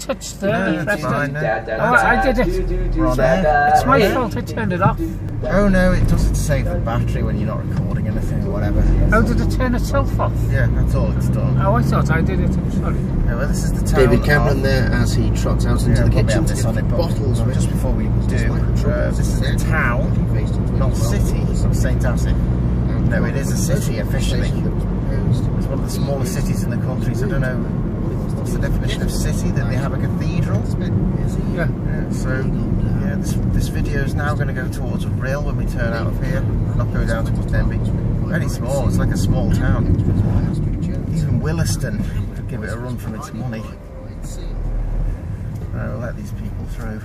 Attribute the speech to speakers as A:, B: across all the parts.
A: touch there.
B: No, it's fine.
A: I did it.
B: We're on air.
A: It's my fault I turned it off.
B: Oh no, it doesn't save the battery when you're not recording anything or whatever.
A: Oh, did it turn itself off?
B: Yeah, that's all it's done.
A: Oh, I thought I did it. I'm sorry.
B: Yeah, well, this is the town.
C: David Cameron there as he trots out into the kitchen to
B: on
C: get
B: it, but
C: bottles
B: just before we do, this is the town, not city of St. Asaph. No, it is a city officially. It's one of the smaller cities in the country, so I don't know what's the definition of city, that they have a cathedral.
A: Yeah.
B: So yeah, this video is now going to go towards Rhyl when we turn out of here, not go down towards Denby. Very small, it's like a small town. Even Williston could give it a run from its money. We'll let these people through.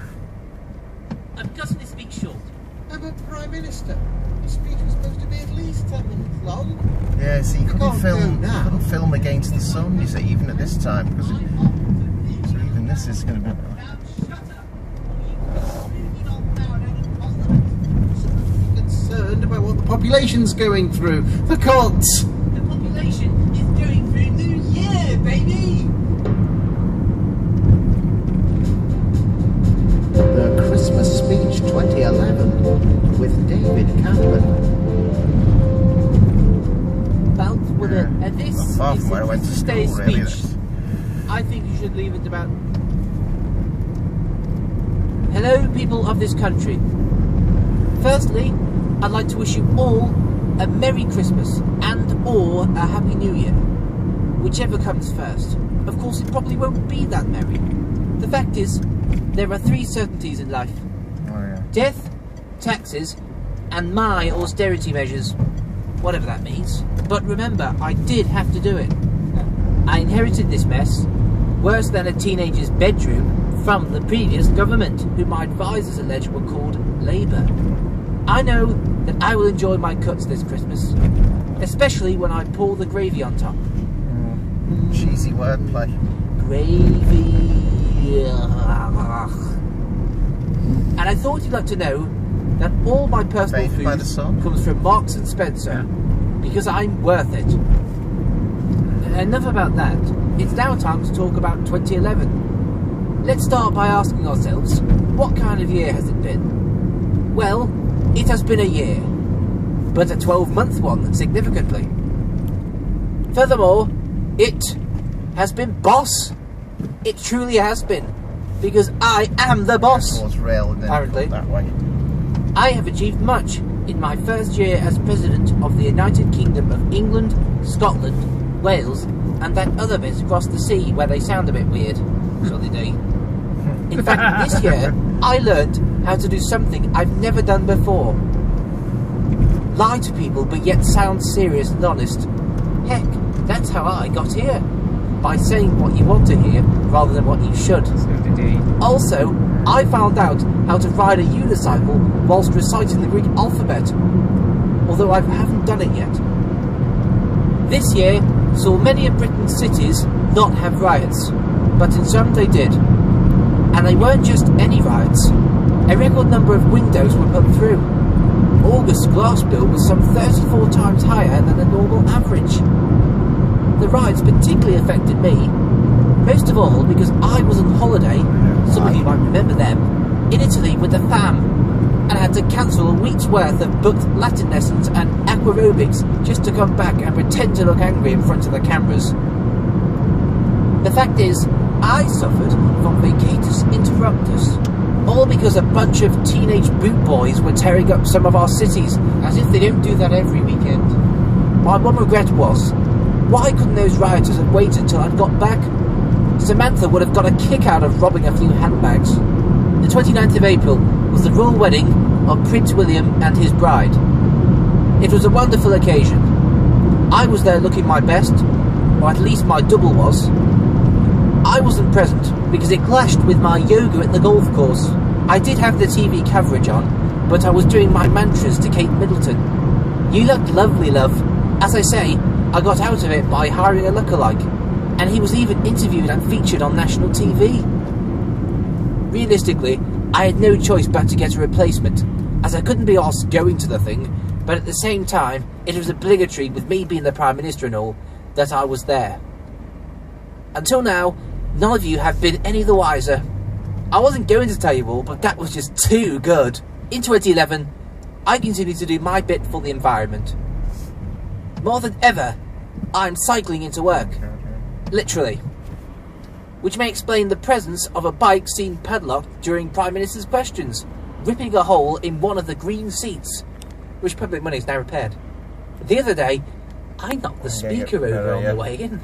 D: I'm gutting to speak short.
C: I'm a Prime Minister. The speech was supposed to be at least 10 minutes long.
B: Yeah, see, you couldn't film against the sun, you see, even at this time, because so even this is going to be...
C: Concerned about what the population's going through. For God's...
D: The population is going through New Year, baby!
C: The Christmas Speech 2011 with David Cameron.
D: And this is
B: far from where I went to school,
D: today's
B: really.
D: speech. I think you should leave it about... Hello, people of this country. Firstly, I'd like to wish you all a Merry Christmas and or a Happy New Year. Whichever comes first. Of course, it probably won't be that merry. The fact is, there are 3 certainties in life.
B: Oh, yeah.
D: Death, taxes, and my austerity measures. Whatever that means. But remember, I did have to do it. I inherited this mess, worse than a teenager's bedroom, from the previous government, who my advisors allege were called Labour. I know that I will enjoy my cuts this Christmas, especially when I pour the gravy on top.
B: Cheesy wordplay.
D: Gravy. And I thought you'd like to know that all my personal
B: Bathed by
D: food
B: the sun?
D: comes from Marks and Spencer, because I'm worth it. Enough about that. It's now time to talk about 2011. Let's start by asking ourselves, what kind of year has it been? Well, it has been a year, but a 12-month one, significantly. Furthermore, it has been boss. It truly has been, because I am the boss.
B: Towards Rhyl and then
D: Apparently.
B: that way.
D: I have achieved much in my first year as President of the United Kingdom of England, Scotland, Wales, and that other bit across the sea where they sound a bit weird. So they do. In fact, this year, I learned how to do something I've never done before. Lie to people, but yet sound serious and honest. Heck, that's how I got here. By saying what you want to hear, rather than what you should. Also, I found out how to ride a unicycle whilst reciting the Greek alphabet, although I haven't done it yet. This year saw many of Britain's cities not have riots, but in some they did. And they weren't just any riots. A record number of windows were put through. August's glass bill was some 34 times higher than the normal average. The riots particularly affected me, most of all because I was on holiday, some of you might remember them, in Italy with the fam, and had to cancel a week's worth of booked Latin lessons and aquarobics just to come back and pretend to look angry in front of the cameras. The fact is, I suffered from vacatus interruptus, all because a bunch of teenage boot boys were tearing up some of our cities, as if they don't do that every weekend. My one regret was, why couldn't those rioters have waited until I'd got back? Samantha would have got a kick out of robbing a few handbags. The 29th of April was the royal wedding of Prince William and his bride. It was a wonderful occasion. I was there looking my best, or at least my double was. I wasn't present because it clashed with my yoga at the golf course. I did have the TV coverage on, but I was doing my mantras to Kate Middleton. You looked lovely, love. As I say, I got out of it by hiring a lookalike, and he was even interviewed and featured on national TV. Realistically, I had no choice but to get a replacement, as I couldn't be asked going to the thing, but at the same time, it was obligatory, with me being the Prime Minister and all, that I was there. Until now, None of you have been any the wiser. I wasn't going to tell you all, but that was just too good. In 2011, I continue to do my bit for the environment. More than ever, I'm cycling into work. Literally. Which may explain the presence of a bike seen padlocked during Prime Minister's questions, ripping a hole in one of the green seats, which public money is now repaired. The other day, I knocked the speaker over on the way in,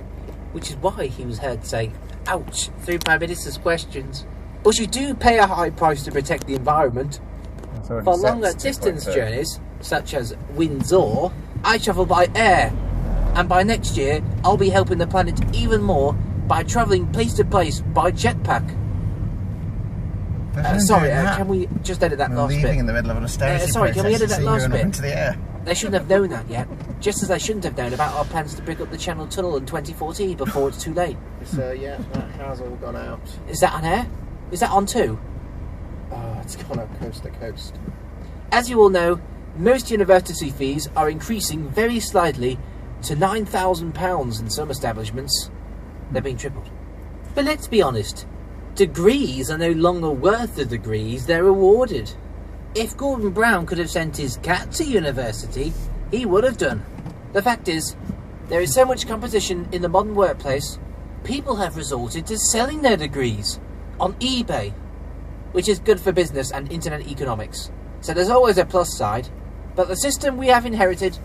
D: which is why he was heard saying, ouch, through Prime Minister's questions. But you do pay a high price to protect the environment. For longer distance journeys, such as Windsor, I travel by air. And by next year, I'll be helping the planet even more by travelling place to place by jetpack. Sorry, can we just edit that last bit?
B: Leaving in the middle of an austerity
D: sorry, can we edit that last bit?
B: Into the air.
D: They shouldn't have known that yet. Just as they shouldn't have known about our plans to brick up the Channel Tunnel in 2014 before it's too late.
B: So yeah, that has all gone out.
D: Is that on air? Is that on too?
B: Oh, it's gone up coast to coast.
D: As you all know, most university fees are increasing very slightly to £9,000 in some establishments. They're being tripled. But let's be honest, degrees are no longer worth the degrees they're awarded. If Gordon Brown could have sent his cat to university, he would have done. The fact is, there is so much competition in the modern workplace, people have resorted to selling their degrees on eBay, which is good for business and internet economics. So there's always a plus side, but the system we have inherited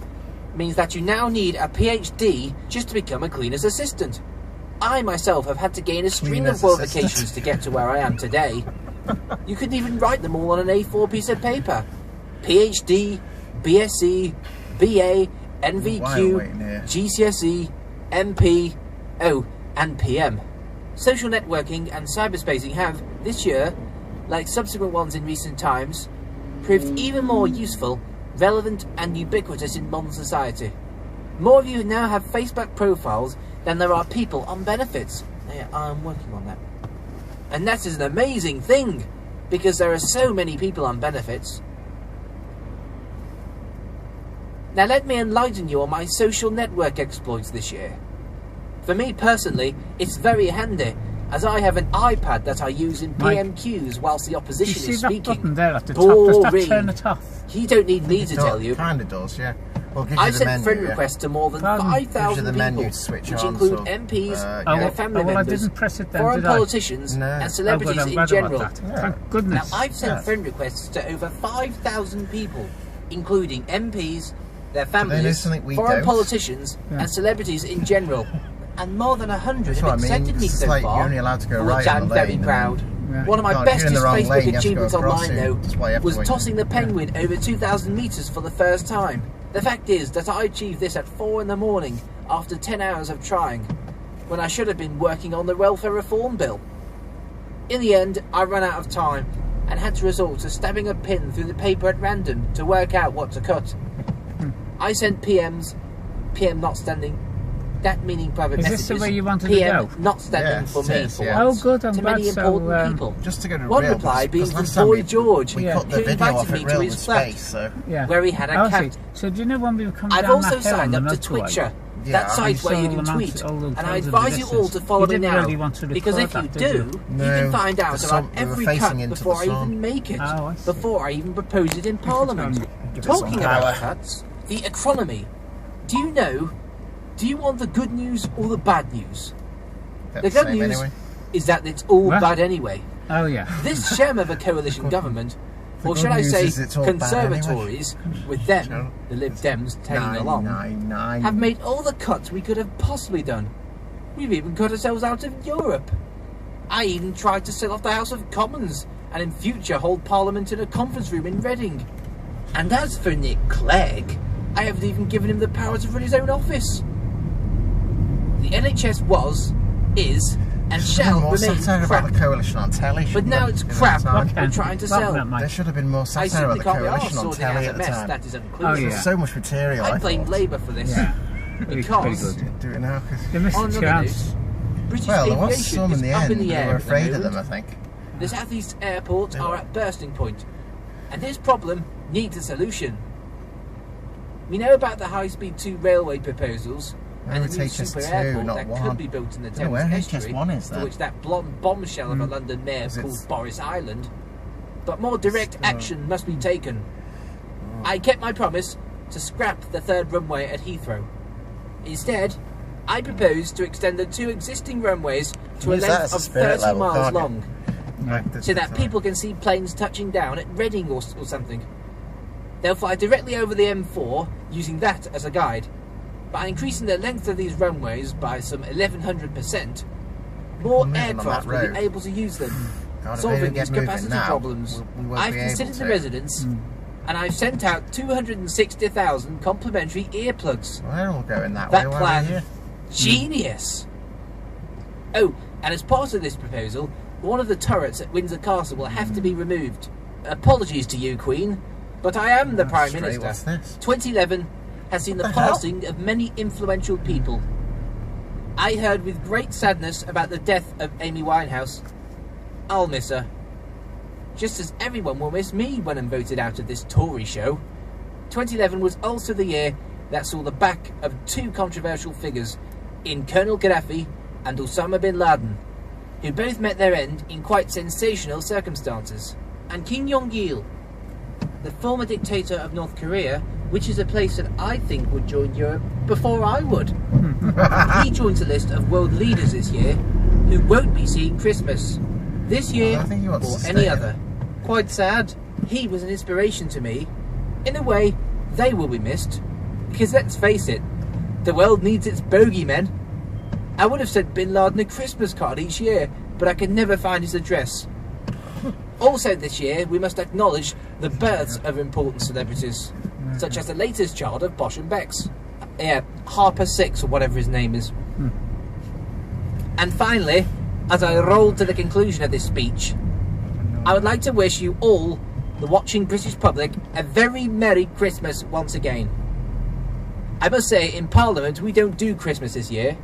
D: means that you now need a PhD just to become a cleaner's assistant. I myself have had to gain a string of qualifications to get to where I am today. You couldn't even write them all on an A4 piece of paper. PhD, BSc, BA, NVQ, GCSE, MP, and PM. Social networking and cyberspacing have, this year, like subsequent ones in recent times, proved even more useful, relevant and ubiquitous in modern society. More of you now have Facebook profiles than there are people on benefits. Yeah, I'm working on that. And that is an amazing thing, because there are so many people on benefits. Now let me enlighten you on my social network exploits this year. For me personally, it's very handy, as I have an iPad that I use in PMQs whilst the opposition is speaking.
A: You see that button there at the top? Does that turn it off?
D: You don't need me to tell you.
B: It kind of does, yeah. Well,
D: I've sent friend requests to more than 5,000 people, which include MPs, their family members, foreign politicians, and celebrities in general.
A: Thank goodness.
D: Now, I've sent friend requests to over 5,000 people, including MPs, their families, foreign politicians, and celebrities in general. And more than 100 have accepted me so far,
B: you're only allowed to go
D: for which I'm very proud. One of my bestest Facebook achievements online, though, was tossing the penguin over 2,000 metres for the first time. The fact is that I achieved this at 4 in the morning after 10 hours of trying, when I should have been working on the welfare reform bill. In the end, I ran out of time and had to resort to stabbing a pin through the paper at random to work out what to cut. I sent PMs, PM not standing, that meaning private messages.
A: Is this the way you wanted
D: PM
A: to go?
D: not standing for me for
A: Oh
D: once,
A: good, I'm
D: to
A: glad.
D: many important people.
B: Just to go to
D: One
B: Rhyl,
D: reply being from
B: last time
D: Boy George,
B: we
D: who
B: cut the video off
D: invited
B: at
D: me to
B: Rhyl
D: his
B: with
D: flat,
B: space, so
D: where he had a cat.
A: So do you know when we were coming
D: I've
A: down
D: also
A: that hill
D: signed
A: on
D: up
A: the
D: to
A: motorway?
D: Twitcher,
B: Yeah,
D: that site where you can tweet, and I advise you all to follow me now, because if you do, you can find out about every cut before I even make it, before I even propose it in Parliament. Talking about cuts, the economy. Do you know, do you want the good news or the bad news? The good news is that it's all bad anyway.
A: Oh yeah.
D: This sham of a coalition government, or should I say conservatories, with them, the Lib Dems tagging along, have made all the cuts we could have possibly done. We've even cut ourselves out of Europe. I even tried to sell off the House of Commons, and in future hold Parliament in a conference room in Reading. And as for Nick Clegg, I haven't even given him the power to run his own office. The NHS was, is, and shall remain crap.
B: The coalition on telly,
D: but now it's crap we're trying to sell.
B: There should have been more satire about the coalition on telly at the time.
D: That is unclear.
B: There's so much material.
D: I blame Labour for this. Because
B: do it now.
A: They missed the chance.
D: British
B: there was
D: aviation
B: some in
D: is
B: the
D: up
B: end.
D: in the air.
B: They were afraid of them, I think.
D: The southeast airports are at bursting point, and this problem needs a solution. We know about the high-speed 2 railway proposals, And a new
B: HS2,
D: super airport
B: not
D: that
B: one.
D: could be built in the
B: I don't know where
D: Thames estuary,
B: HS1 is
D: for
B: then.
D: which that blonde bombshell of a London mayor called Boris Island. But more direct action must be taken. I kept my promise to scrap the third runway at Heathrow. Instead, I propose to extend the 2 existing runways to a
B: Use that
D: length
B: as a
D: of
B: spirit
D: 30
B: level,
D: miles
B: can't you?
D: long, so that people can see planes touching down at Reading or something. They'll fly directly over the M4 using that as a guide. By increasing the length of these runways by some 1100%, more
B: moving on
D: aircraft
B: that
D: will be
B: road.
D: able to use them,
B: God, if they
D: solving
B: don't get
D: these
B: moving
D: capacity
B: now,
D: problems.
B: we won't
D: I've
B: be able
D: considered the
B: to.
D: residents, and I've sent out 260,000 complimentary earplugs.
B: Well, they're all going that
D: That
B: way. Why
D: plan,
B: are we here?
D: genius! Oh, and as part of this proposal, one of the turrets at Windsor Castle will have to be removed. Apologies to you, Queen, but I am the Prime
B: Straight,
D: Minister.
B: what's this?
D: 2011 has seen the
B: What the hell?
D: passing of many influential people. I heard with great sadness about the death of Amy Winehouse. I'll miss her. Just as everyone will miss me when I'm voted out of this Tory show. 2011 was also the year that saw the back of 2 controversial figures in Colonel Gaddafi and Osama bin Laden, who both met their end in quite sensational circumstances. And Kim Jong-il, the former dictator of North Korea, which is a place that I think would join Europe before I would. He joins a list of world leaders this year who won't be seeing Christmas this year
B: I think he wants
D: or
B: to
D: any
B: stay.
D: other. Quite sad. He was an inspiration to me. In a way, they will be missed. Because let's face it, the world needs its bogeymen. I would have sent Bin Laden a Christmas card each year, but I could never find his address. Also this year, we must acknowledge the births of important celebrities, such as the latest child of Bosch and Beck's. Harper 6 or whatever his name is. And finally, as I roll to the conclusion of this speech, I would like to wish you all, the watching British public, a very Merry Christmas once again. I must say, in Parliament we don't do Christmas this year.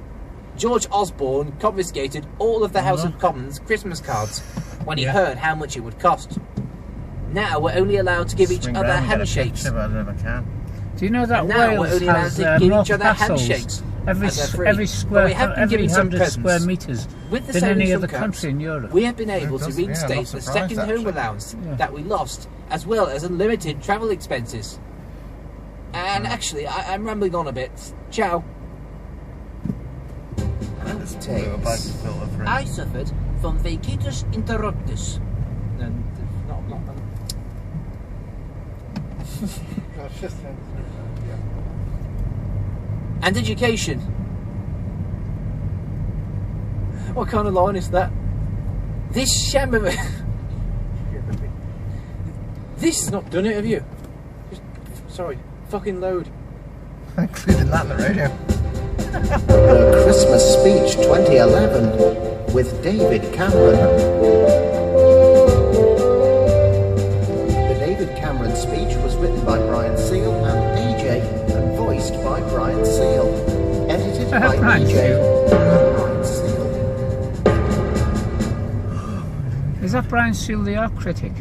D: George Osborne confiscated all of the House of Commons Christmas cards when he heard how much it would cost. Now we're only allowed to give each
B: Swing
D: other
B: round and get a
D: handshakes.
B: picture, but I don't know if I can.
A: Do you know that
D: And now we're
A: Wales
D: only allowed
A: has
D: to give
A: more
D: each other
A: castles
D: handshakes
A: every
D: as they're free.
A: every
D: But
A: square
D: we have been
A: every
D: giving some
A: 100
D: presents.
A: square metres
D: With the
A: than any
D: savings
A: other
D: from
A: country in
D: cuts,
A: Europe.
D: we have been able to
B: does, yeah, I'm
D: reinstate
B: not
D: the
B: surprised,
D: second home
B: actually.
D: allowance
A: Yeah.
D: that we lost, as well as unlimited travel expenses. And actually, I'm rambling on a bit. Ciao.
B: Just a little bag of filter for him.
D: I suffered from vacatus interruptus. And not and education. What kind of line is that? This sham of a... This has not done it, have you? Sorry, fucking load.
B: Including that in the radio.
E: The Christmas Speech 2011 with David Cameron. The David Cameron speech was written by Brian Seal and AJ and voiced by Brian Seal. Edited by
A: Brian
E: AJ and Brian Seal.
A: Is that Brian Seal, the art critic?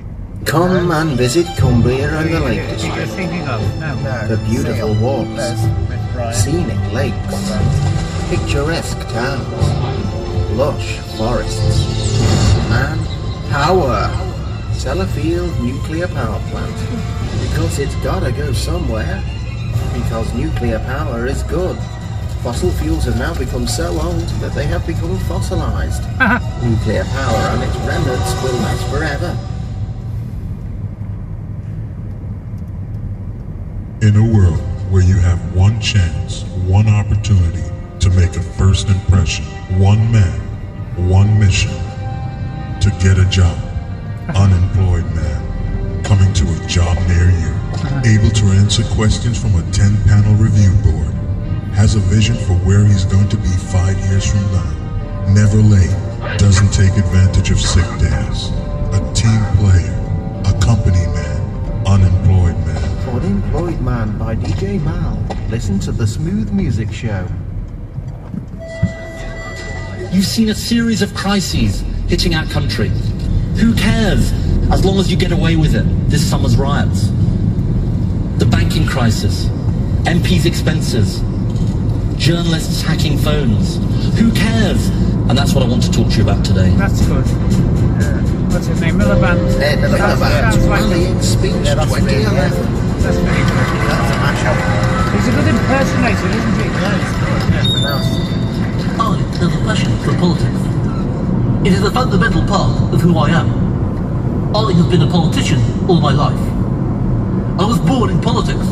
E: Come and visit Cumbria and the Lake
A: You're
E: District.
A: thinking of? No.
B: No,
E: The beautiful
B: Seal.
E: walks.
B: There's with Brian.
E: Scenic lakes, picturesque towns, lush forests, and power. Sellafield Nuclear Power Plant. Because it's gotta go somewhere. Because nuclear power is good. Fossil fuels have now become so old that they have become fossilized. Nuclear power and its remnants will last forever.
F: In a world where you have one chance, one opportunity to make a first impression, one man, one mission, to get a job, unemployed man, coming to a job near you, able to answer questions from a 10-panel review board, has a vision for where he's going to be 5 years from now, never late, doesn't take advantage of sick days, a team player, a company man, unemployed man.
E: Unemployed Man by DJ Mal. Listen to the Smooth Music Show.
G: You've seen a series of crises hitting our country. Who cares, as long as you get away with it? This summer's riots. The banking crisis, MPs' expenses, journalists hacking phones. Who cares? And that's what I want to talk to you about today.
A: That's good. What's his name? Miliband.
E: Miliband.
A: Sounds like
E: Rallying speech
B: Yeah, that's
E: 2011.
A: that's very good.
B: That's a mashup.
A: He's a good impersonator, isn't he?
B: Yeah, it's good. Yeah, but now it's-
H: I have a passion for politics. It is a fundamental part of who I am. I have been a politician all my life. I was born in politics,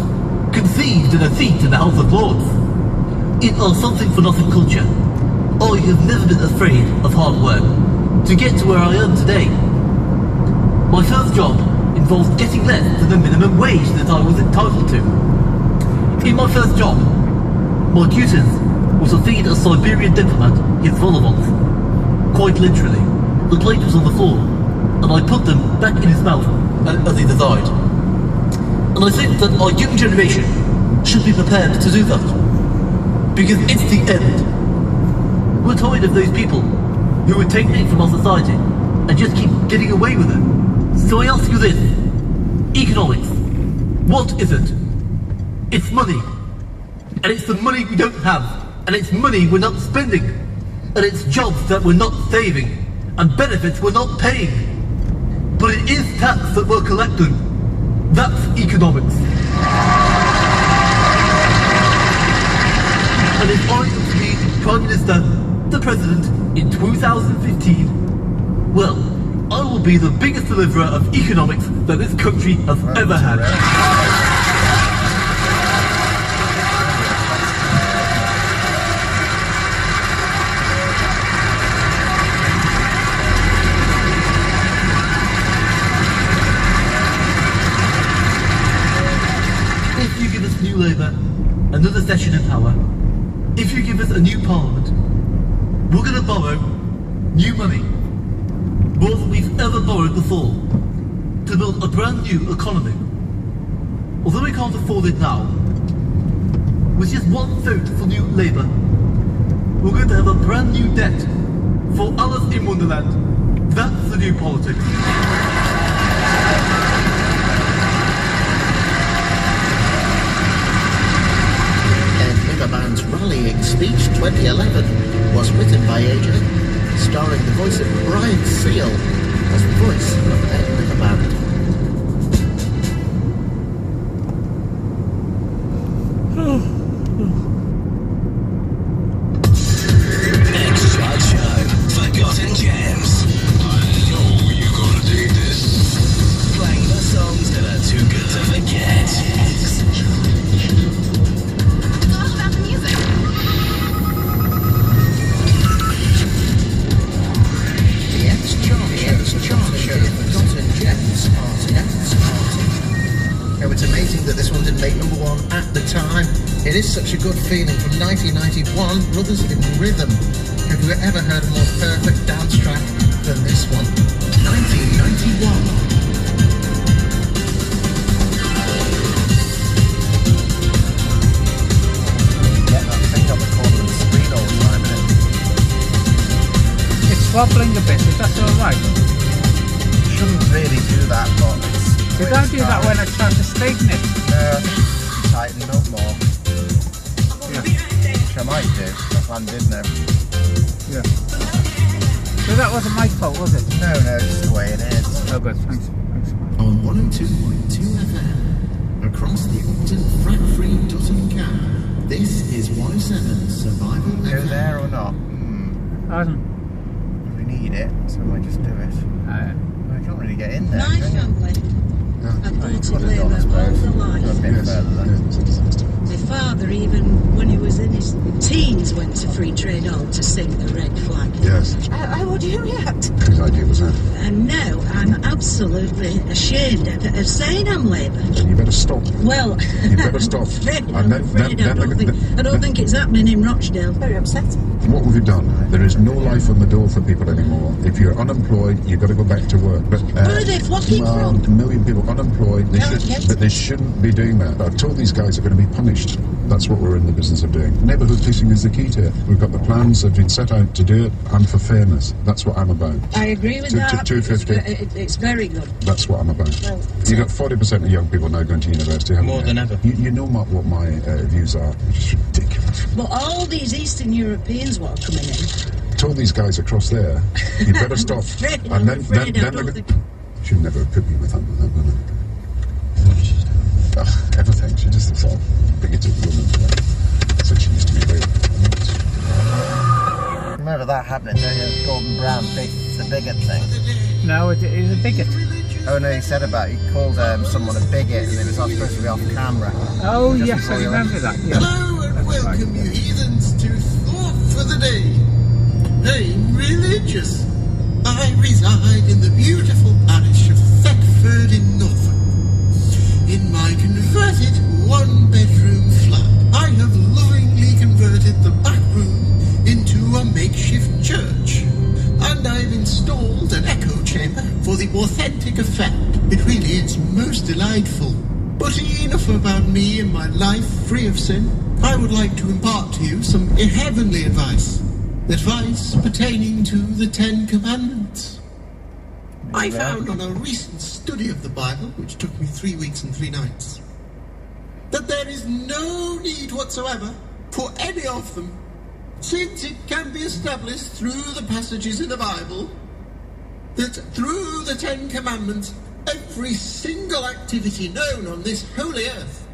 H: conceived in a seat in the House of Lords. In our something-for-nothing culture, I have never been afraid of hard work to get to where I am today. My first job involved getting less than the minimum wage that I was entitled to. In my first job, my duties was to feed a Siberian diplomat his vol-au-vents. Quite literally, the plate was on the floor, and I put them back in his mouth as he desired. And I think that our young generation should be prepared to do that. Because it's the end. We're tired of those people who would take it from our society and just keep getting away with it. So I ask you this. Economics. What is it? It's money. And it's the money we don't have. And it's money we're not spending. And it's jobs that we're not saving. And benefits we're not paying. But it is tax that we're collecting. That's economics. And if I am to be Prime Minister, the President, in 2015, well, I will be the biggest deliverer of economics that this country has ever had. If you give us New Labour another session in power, if you give us a new parliament, we're going to borrow new money, more than we've ever borrowed before, to build a brand new economy. Although we can't afford it now, with just one vote for New Labour, we're going to have a brand new debt for Alice in Wonderland. That's the new politics.
E: Miliband's rallying speech 2011 was written by AJ, starring the voice of Brian Seal as the voice of Ed Miliband.
I: Extra Show, Forgotten Gems. I know you're gonna dig this. Playing the songs that are too good to forget.
E: It's amazing that this one didn't make #1 at the time. It is such a good feeling from 1991, Brothers in Rhythm. Have you ever heard a more perfect dance track than this one? 1991.
B: Get that thing on the corner of the screen all the time, innit?
A: It's wobbling a bit, is that alright?
B: Shouldn't really do that, but it's...
A: Did I do that when I tried to straighten it?
B: Tighten up more.
A: Yeah.
B: Which I might do. That plan did now.
A: Yeah. So that wasn't my fault, was it?
B: No, it's just the way it is.
A: Oh good, thanks.
E: On 102.2 FM, across the Upton Frat-Free Dutton Camp, this is 107 Survival
B: Go
E: FM.
B: there or not? We need it, so I might just do it. I can't really get in there.
J: My
B: can you?
J: family have
B: Oh, you
J: voted
B: could have
J: Labour
B: done, I
J: all
B: suppose.
J: their
B: Got a
J: life.
B: bit further then.
J: My father, even when he was in his teens, went to Free Trade Hall to sing the red flag.
K: Yes.
J: How would you react?
K: Whose idea was that?
J: And now I'm absolutely ashamed of saying I'm Labour.
K: Then you better stop.
J: Well,
K: You better stop.
J: I'm afraid I don't think it's happening in Rochdale. Very upsetting.
K: What have you done? There is no life on the door for people anymore. If you're unemployed, you've got to go back to work. But
J: Where are they flocking from?
K: A million people unemployed, but they shouldn't be doing that. I've told these guys are going to be punished. That's what we're in the business of doing. Neighbourhood policing is the key to it. We've got the plans, they've been set out to do it, and for fairness. That's what I'm about.
J: I agree with that.
K: 250.
J: It's very good.
K: That's what I'm about.
J: Well,
K: You've got 40% of young people now going to university, haven't
L: More
K: you?
L: than ever.
K: You know what my views are. It's just ridiculous.
J: But all these Eastern Europeans what are coming in...
K: Told these guys across there, you better stop.
J: I'm afraid I don't think...
K: She'll never put me with them, will she? Everything. She just sort of bigoted woman. It's like she used to be very...
B: Remember that happening, don't you? Gordon Brown, the bigot thing.
A: No, he's a bigot.
B: Oh no, he said about, he called someone a bigot and it was not supposed to be off camera.
A: Oh
B: Just
A: yes,
B: before
A: I
B: he
A: remember
B: went.
A: that. Yeah.
C: Hello and welcome, you heathens, to Thought for the Day. I'm religious. I reside in the beautiful parish of Thetford in Norfolk. In my converted one-bedroom flat, I have lovingly converted the back room into a makeshift church. And I've installed an echo chamber for the authentic effect. It really is most delightful. But enough about me and my life free of sin. I would like to impart to you some heavenly advice. Advice pertaining to the Ten Commandments. I found on a recent study of the Bible, which took me 3 weeks and 3 nights, that there is no need whatsoever for any of them, since it can be established through the passages in the Bible that through the Ten Commandments, every single activity known on this holy earth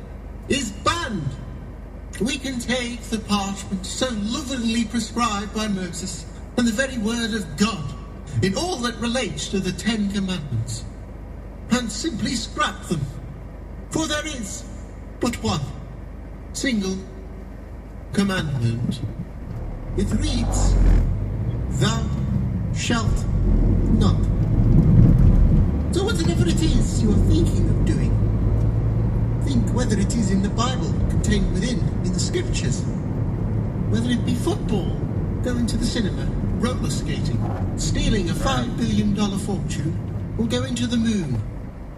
C: is banned. We can take the parchment so lovingly prescribed by Moses and the very word of God in all that relates to the Ten Commandments and simply scrap them, for there is but one single commandment. It reads, "Thou shalt not." So whatever it is you are thinking of doing, think whether it is in the Bible, contained within, in the scriptures. Whether it be football, going to the cinema, roller skating, stealing a $5 billion fortune, or going to the moon.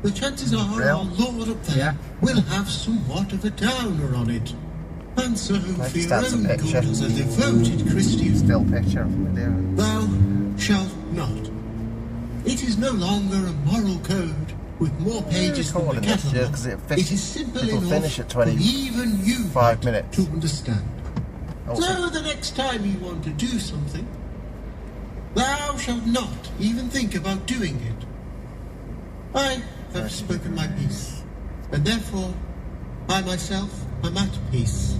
C: The chances are our Lord up there will have somewhat of a downer on it. And so, for your own good as a devoted Christian,
B: Still picture of me there.
C: thou shalt not. It is no longer a moral code with more pages than the catalogue. It is simple enough
B: finish at
C: for even you
B: 5 minutes
C: to understand.
B: Okay.
C: So the next time you want to do something, thou shalt not even think about doing it. I have spoken my piece, and therefore I myself am at peace.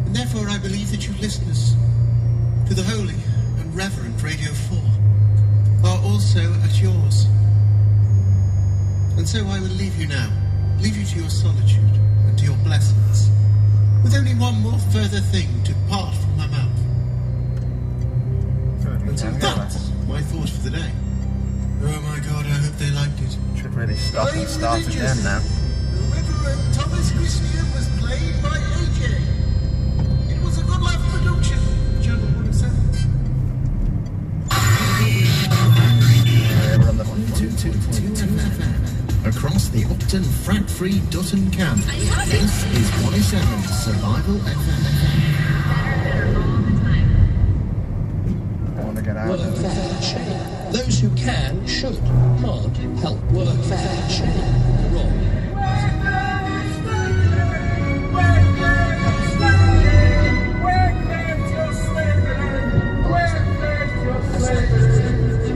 C: And therefore I believe that you listeners to the Holy and Reverend Radio 4 are also at yours. And so I will leave you now, leave you to your solitude and to your blessings, with only one more further thing to part from my mouth. And so that's my thought for the day. Oh my God, I hope they liked it.
B: Should really stop and start again now.
C: The Reverend Thomas Christian was played by AJ. It was a good laugh production, General 107.
B: We're on the 222 FM.
E: Across the Upton frat-free Dutton camp, this is 107 Survival FM.
B: I want to get out
M: Work
B: of
M: fair shame. Those who can should. Can't help. Work fair shame. Wrong.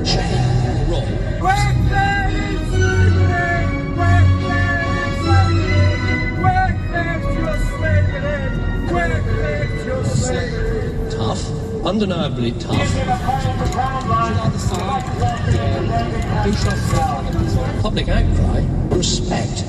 M: Shame. Wrong. Tough. Undeniably tough. Public outcry. Respect.